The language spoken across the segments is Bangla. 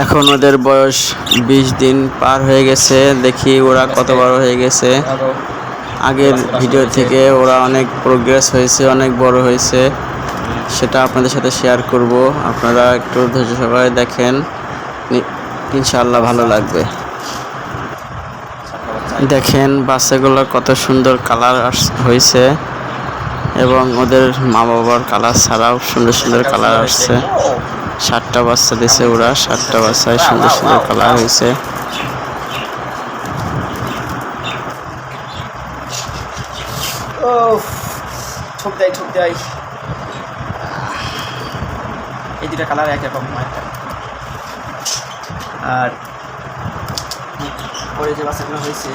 এখন ওদের বয়স 20 দিন পার হয়ে গেছে। দেখি ওরা কত বড় হয়ে গেছে। আগের ভিডিও থেকে ওরা অনেক প্রোগ্রেস হয়েছে, অনেক বড় হয়েছে, সেটা আপনাদের সাথে শেয়ার করব। আপনারা একটু ধৈর্য সহকারে দেখেন, ইনশাআল্লাহ ভালো লাগবে। দেখেন বাচ্চাগুলোর কত সুন্দর কালার হয়েছে এবং ওদের মা বাবার কালার ছাড়াও সুন্দর সুন্দর কালার আসছে। 7টা বাচ্চা দিছে ওরা, 7টা বাচ্চায় সুন্দর সুন্দর কালার হয়েছে। এই দুটা কালার একরকম। আর পরে যে বাচ্চাগুলো হয়েছে,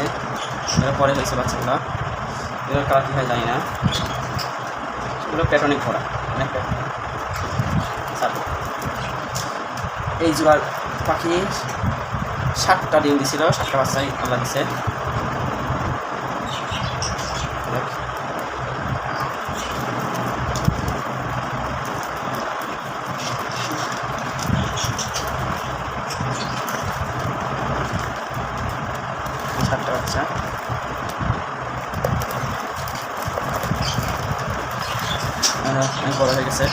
পরে হয়েছে বাচ্চাগুলো, এগুলোর কালার কী হয় জানি না। এগুলো প্যাটার্নিক করা, অনেক প্যাটার্ন। এই জোড়ার পাখি 7টা ডিম দিছিল, 7টা বাচ্চাই আল্লাহ দিছে। সাতটা বাচ্চা অনেক বড় হয়ে গেছে।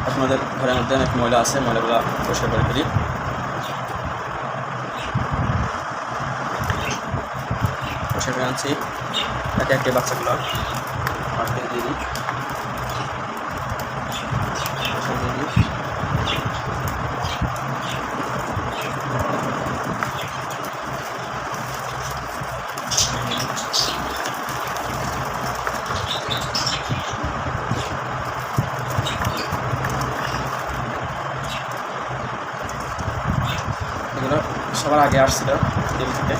আপনাদের ঘরের মধ্যে অনেক ময়লা আছে, ময়লাগুলো পরিষ্কার করে ফেলি। পরিষ্কার করে আনছি একে একে বাচ্চাগুলো দিয়ে দিই। এগুলো সবার আগে আসছিল ডিম থেকে।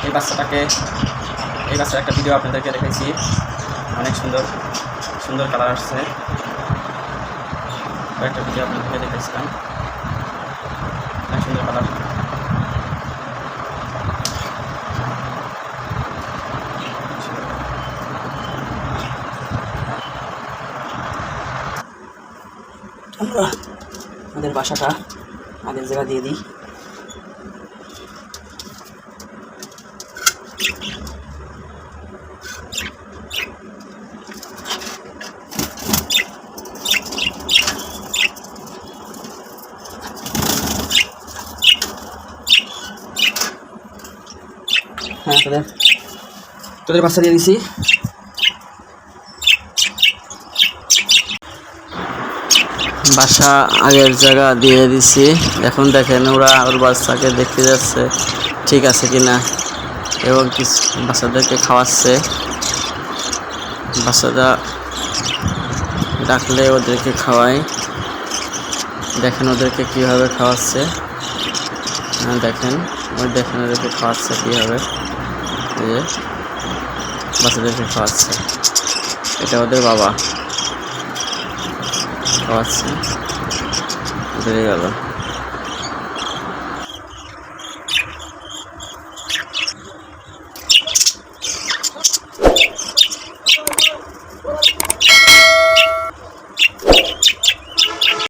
এই বাচ্চার একটা ভিডিও আপনাদেরকে দেখাইছি, অনেক সুন্দর সুন্দর কালার আসছে। কয়েকটা ভিডিও আপনাদেরকে দেখাইছিলাম, অনেক সুন্দর কালার। আমরা আমাদের বাসাটা আগের জায়গা দিয়ে দিই। হ্যাঁ, তোদের বাচ্চা দিয়ে দিছি। বাসা আগের জায়গা দিয়ে দিছি। এখন দেখেন ওরা ওর বাচ্চাকে দেখতে যাচ্ছে ঠিক আছে কিনা এবং কিছু বাচ্চাদেরকে খাওয়াচ্ছে। বাচ্চারা ডাকলে ওদেরকে খাওয়ায়। দেখেন ওদেরকে কীভাবে খাওয়াচ্ছে, দেখেন ওদেরকে খাওয়াচ্ছে কীভাবে। এই যে বাচ্চাদেরকে খাওয়াচ্ছে, এটা ওদের বাবা খাওয়াচ্ছে। বেরিয়ে গেল।